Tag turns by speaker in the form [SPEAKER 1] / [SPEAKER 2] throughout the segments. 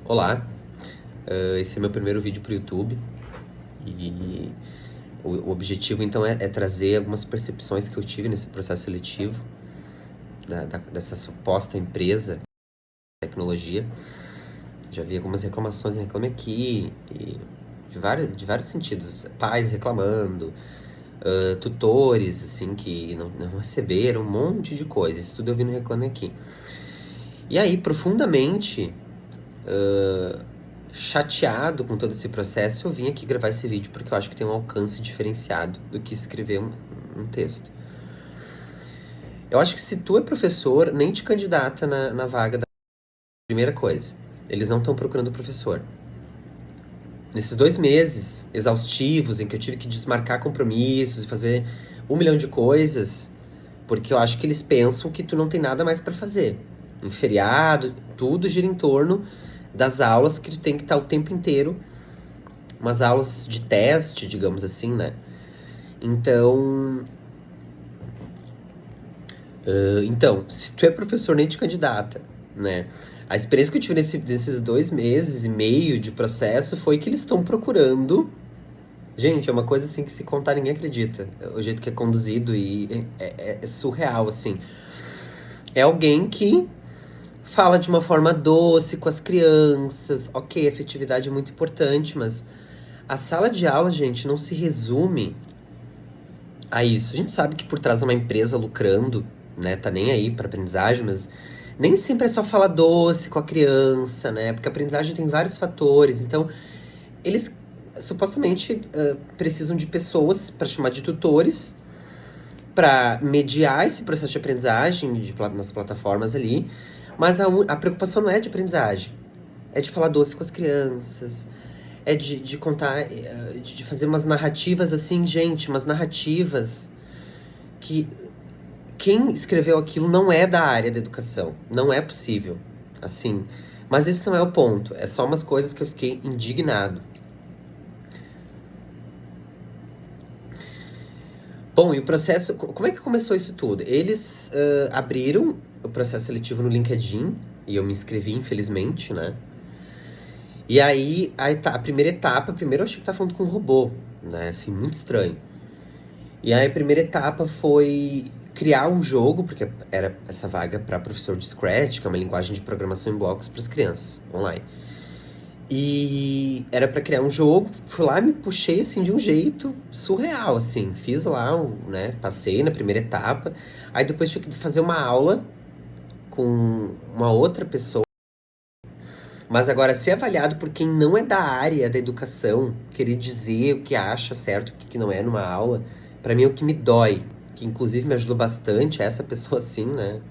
[SPEAKER 1] Olá, esse é meu primeiro vídeo para o YouTube e o objetivo então é trazer algumas percepções que eu tive nesse processo seletivo dessa suposta empresa de tecnologia. Já vi algumas reclamações em Reclame Aqui, e de vários sentidos, pais reclamando, tutores assim que não receberam, um monte de coisa. Isso tudo eu vi no Reclame Aqui. E aí, profundamente chateado com todo esse processo, eu vim aqui gravar esse vídeo porque eu acho que tem um alcance diferenciado do que escrever um texto. Eu acho que se tu é professor, nem te candidata na vaga da primeira coisa. Eles não estão procurando professor. Nesses 2 meses exaustivos em que eu tive que desmarcar compromissos e fazer 1 milhão de coisas, porque eu acho que eles pensam que tu não tem nada mais para fazer. Em feriado, tudo gira em torno das aulas que tu tem que estar o tempo inteiro, umas aulas de teste, digamos assim, né? Então, se tu é professor, nem te candidata, né? A experiência que eu tive nesses 2 meses e meio de processo foi que eles estão procurando. Gente, é uma coisa assim que se contar ninguém acredita. O jeito que é conduzido e é surreal, assim. É alguém que fala de uma forma doce com as crianças. Ok, a afetividade é muito importante, mas a sala de aula, gente, não se resume a isso. A gente sabe que por trás de uma empresa lucrando, né, tá nem aí pra aprendizagem, mas nem sempre é só falar doce com a criança, né? Porque a aprendizagem tem vários fatores. Então, eles supostamente precisam de pessoas para chamar de tutores, para mediar esse processo de aprendizagem nas plataformas ali. Mas a preocupação não é de aprendizagem, é de falar doce com as crianças, é de contar, de fazer umas narrativas assim, gente, umas narrativas que quem escreveu aquilo não é da área da educação. Não é possível, assim. Mas esse não é o ponto. É só umas coisas que eu fiquei indignado. Bom, e o processo... Como é que começou isso tudo? Eles abriram o processo seletivo no LinkedIn. E eu me inscrevi, infelizmente, né? E aí, a primeira etapa... Primeiro eu achei que tava falando com um robô, né? Assim, muito estranho. E aí a primeira etapa foi criar um jogo, porque era essa vaga para professor de Scratch, que é uma linguagem de programação em blocos para as crianças, online. E era para criar um jogo, fui lá e me puxei assim de um jeito surreal, assim. Fiz lá, né, passei na primeira etapa, aí depois tive que fazer uma aula com uma outra pessoa. Mas agora, ser avaliado por quem não é da área da educação, querer dizer o que acha certo, o que não é numa aula, pra mim é o que me dói. Que inclusive me ajudou bastante, essa pessoa assim, né?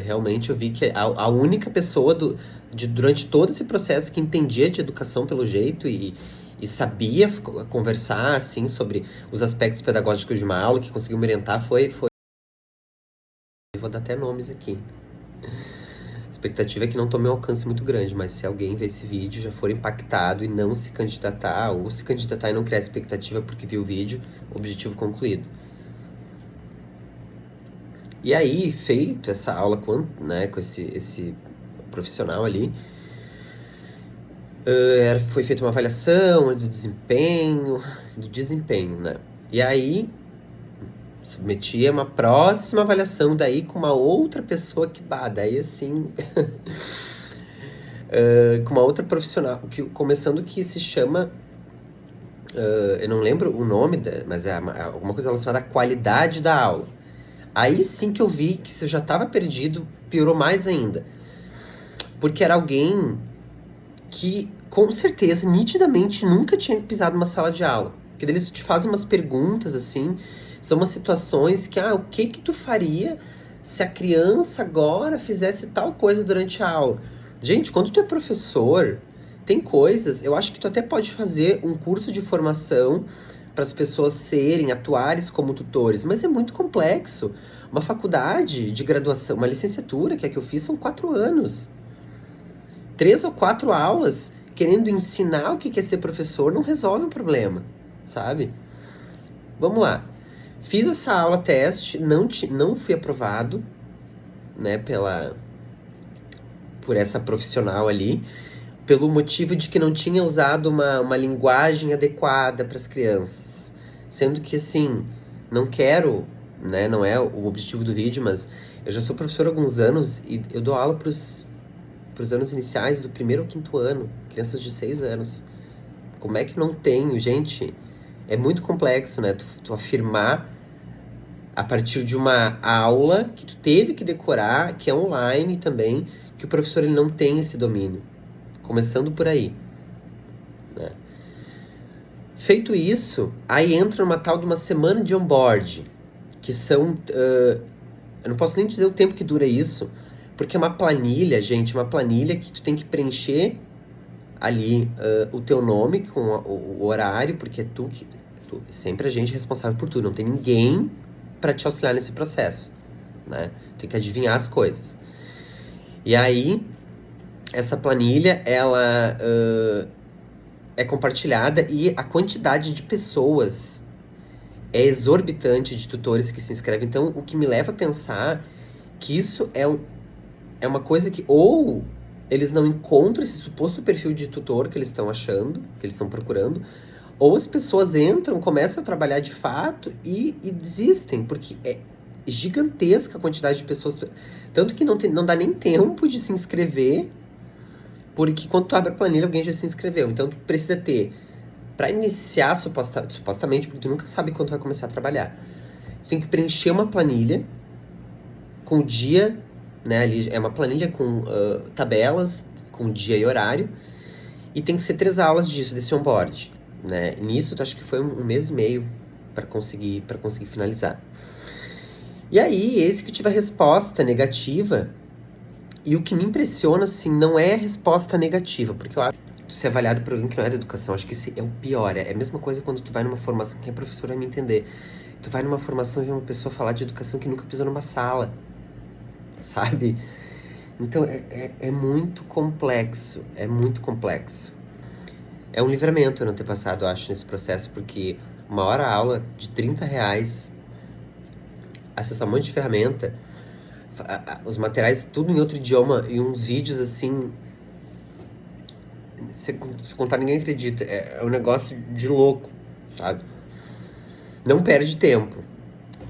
[SPEAKER 1] Realmente eu vi que a única pessoa durante todo esse processo que entendia de educação pelo jeito e sabia conversar, assim, sobre os aspectos pedagógicos de uma aula, que conseguiu me orientar, foi... Vou dar até nomes aqui. A expectativa é que não tome um alcance muito grande, mas se alguém ver esse vídeo, já for impactado e não se candidatar, ou se candidatar e não criar expectativa porque viu o vídeo, objetivo concluído. E aí, feito essa aula com esse profissional ali, foi feita uma avaliação do desempenho, né? E aí, submeti a uma próxima avaliação daí com uma outra pessoa que, daí assim... com uma outra profissional, começando que se chama... eu não lembro o nome, mas é alguma coisa relacionada à qualidade da aula. Aí sim que eu vi que se eu já tava perdido, piorou mais ainda. Porque era alguém que, com certeza, nitidamente, nunca tinha pisado numa sala de aula. Porque eles te fazem umas perguntas, assim, são umas situações que, o que tu faria se a criança agora fizesse tal coisa durante a aula? Gente, quando tu é professor, tem coisas, eu acho que tu até pode fazer um curso de formação para as pessoas atuarem como tutores, mas é muito complexo. Uma faculdade de graduação, uma licenciatura, que é que eu fiz, são 4 anos. 3 ou 4 aulas querendo ensinar o que é ser professor não resolve o problema, sabe? Vamos lá. Fiz essa aula teste, não fui aprovado, né, por essa profissional ali, pelo motivo de que não tinha usado uma linguagem adequada para as crianças. Sendo que, assim, não quero, né, não é o objetivo do vídeo, mas eu já sou professor há alguns anos e eu dou aula para os anos iniciais, do 1º ao 5º ano, crianças de 6 anos. Como é que não tenho? Gente, é muito complexo, né, tu afirmar a partir de uma aula que tu teve que decorar, que é online também, que o professor ele não tem esse domínio. Começando por aí, né? Feito isso, aí entra uma tal de uma semana de onboard, que são... eu não posso nem dizer o tempo que dura isso, porque é uma planilha, gente, uma planilha que tu tem que preencher ali o teu nome com o horário, porque é sempre a gente é responsável por tudo, não tem ninguém para te auxiliar nesse processo, né? Tem que adivinhar as coisas. E aí, essa planilha, ela é compartilhada e a quantidade de pessoas é exorbitante, de tutores que se inscrevem. Então, o que me leva a pensar que isso é uma coisa que ou eles não encontram esse suposto perfil de tutor que eles estão achando, que eles estão procurando, ou as pessoas entram, começam a trabalhar de fato e desistem, porque é gigantesca a quantidade de pessoas. Tanto que não dá nem tempo de se inscrever, porque quando tu abre a planilha, alguém já se inscreveu. Então, tu precisa ter, para iniciar supostamente, porque tu nunca sabe quando tu vai começar a trabalhar, tu tem que preencher uma planilha com o dia, né? Ali é uma planilha com tabelas, com dia e horário, e tem que ser 3 aulas disso, desse onboard, né? Nisso, acho que foi 1 mês e meio para conseguir finalizar. E aí, eis que eu tive a resposta negativa. E o que me impressiona, assim, não é a resposta negativa, porque eu acho que tu ser avaliado por alguém que não é da educação, acho que isso é o pior. É a mesma coisa quando tu vai numa formação, que a professora vai me entender. Tu vai numa formação e vê uma pessoa falar de educação que nunca pisou numa sala, sabe? Então, é muito complexo, é muito complexo. É um livramento eu não ter passado, eu acho, nesse processo, porque uma hora aula de R$30, acessar um monte de ferramenta, os materiais tudo em outro idioma e uns vídeos assim, se contar ninguém acredita, é um negócio de louco, sabe? Não perde tempo.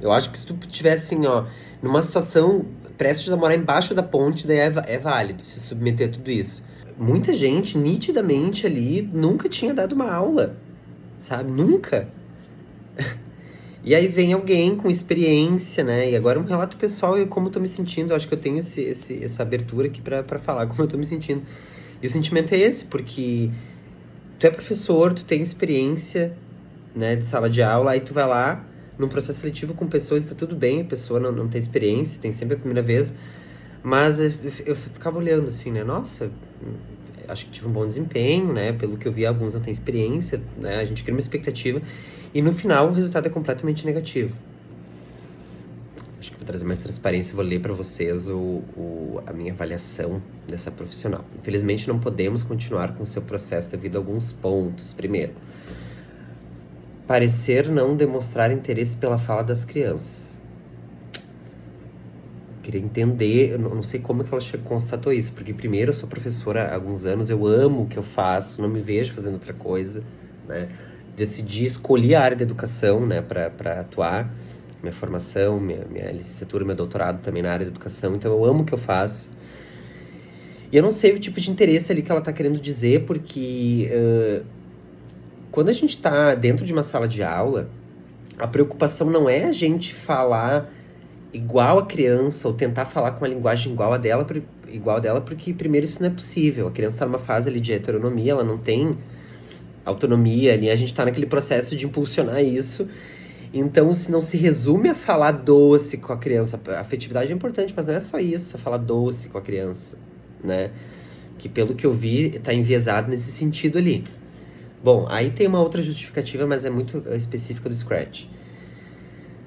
[SPEAKER 1] Eu acho que se tu tivesse assim, ó, numa situação prestes a morar embaixo da ponte, daí é válido se submeter a tudo isso. Muita gente, nitidamente ali, nunca tinha dado uma aula, sabe? Nunca. E aí vem alguém com experiência, né? E agora um relato pessoal e como eu tô me sentindo. Eu acho que eu tenho essa abertura aqui pra falar como eu tô me sentindo. E o sentimento é esse, porque tu é professor, tu tem experiência, né, de sala de aula, aí tu vai lá num processo seletivo com pessoas, tá tudo bem, a pessoa não tem experiência, tem sempre a primeira vez, mas eu ficava olhando assim, né, nossa, acho que tive um bom desempenho, né, pelo que eu vi, alguns não têm experiência, né, a gente cria uma expectativa, e no final o resultado é completamente negativo. Acho que para trazer mais transparência, eu vou ler para vocês a minha avaliação dessa profissional. Infelizmente, não podemos continuar com o seu processo devido a alguns pontos. Primeiro, parecer não demonstrar interesse pela fala das crianças. Queria entender, eu não sei como que ela constatou isso, porque primeiro eu sou professora há alguns anos, eu amo o que eu faço, não me vejo fazendo outra coisa, né? Decidi escolher a área da educação, né, para atuar. Minha formação, minha licenciatura, meu doutorado também na área da educação, então eu amo o que eu faço. E eu não sei o tipo de interesse ali que ela tá querendo dizer, porque quando a gente tá dentro de uma sala de aula, a preocupação não é a gente falar igual a criança ou tentar falar com uma linguagem igual a dela, porque primeiro isso não é possível. A criança tá numa fase ali de heteronomia, ela não tem autonomia ali, a gente tá naquele processo de impulsionar isso. Então, se não se resume a falar doce com a criança, a afetividade é importante, mas não é só isso, falar doce com a criança, né? Que pelo que eu vi, tá enviesado nesse sentido ali. Bom, aí tem uma outra justificativa, mas é muito específica do Scratch.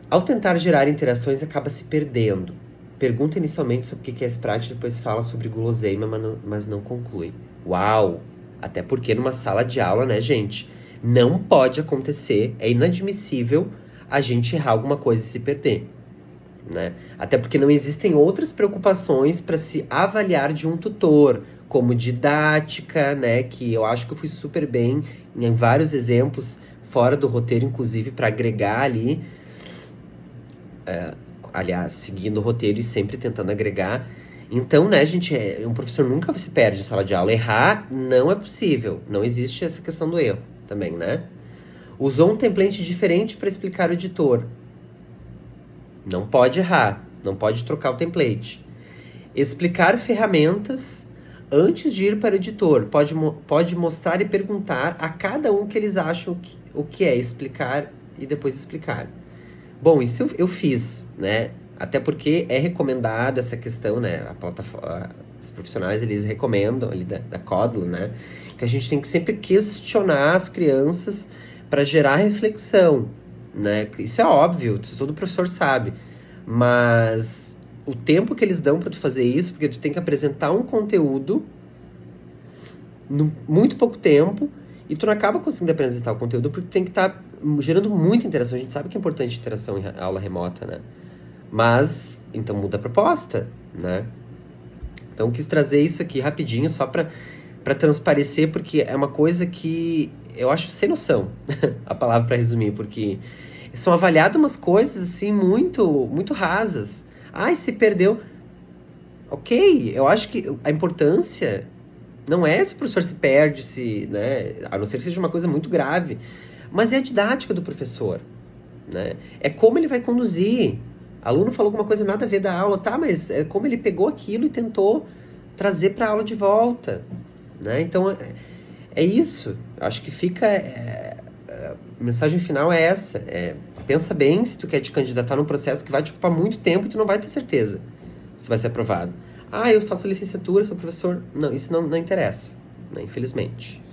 [SPEAKER 1] Ao tentar gerar interações, acaba se perdendo. Pergunta inicialmente sobre o que é Scratch, depois fala sobre guloseima, mas não conclui. Uau! Até porque numa sala de aula, né, gente? Não pode acontecer, é inadmissível a gente errar alguma coisa e se perder, né? Até porque não existem outras preocupações para se avaliar de um tutor, como didática, né? Que eu acho que eu fui super bem em vários exemplos, fora do roteiro, inclusive, para agregar ali. Aliás, seguindo o roteiro e sempre tentando agregar. Então, né, gente, um professor nunca se perde em sala de aula. Errar não é possível. Não existe essa questão do erro também, né? Usou um template diferente para explicar o editor. Não pode errar. Não pode trocar o template. Explicar ferramentas antes de ir para o editor. Pode mostrar e perguntar a cada um que eles acham o que é explicar e depois explicar. Bom, isso eu fiz, né? Até porque é recomendado essa questão, né? A plataforma, os profissionais, eles recomendam ali da Codlo, né? Que a gente tem que sempre questionar as crianças para gerar reflexão, né? Isso é óbvio, todo professor sabe. Mas o tempo que eles dão para tu fazer isso, porque tu tem que apresentar um conteúdo em muito pouco tempo e tu não acaba conseguindo apresentar o conteúdo porque tu tem que estar gerando muita interação. A gente sabe que é importante interação em aula remota, né? Mas, então muda a proposta, né? Então eu quis trazer isso aqui rapidinho, só para transparecer, porque é uma coisa que eu acho sem noção, a palavra para resumir, porque são avaliadas umas coisas, assim, muito, muito rasas. Ai, se perdeu. Ok, eu acho que a importância não é se o professor se perde, né? A não ser que seja uma coisa muito grave, mas é a didática do professor, né? É como ele vai conduzir. Aluno falou alguma coisa nada a ver da aula, tá? Mas é como ele pegou aquilo e tentou trazer para a aula de volta, né? Então, é isso. Acho que fica... a mensagem final é essa. Pensa bem se tu quer te candidatar num processo que vai te ocupar muito tempo e tu não vai ter certeza se tu vai ser aprovado. Ah, eu faço licenciatura, sou professor. Não, isso não interessa, né? Infelizmente.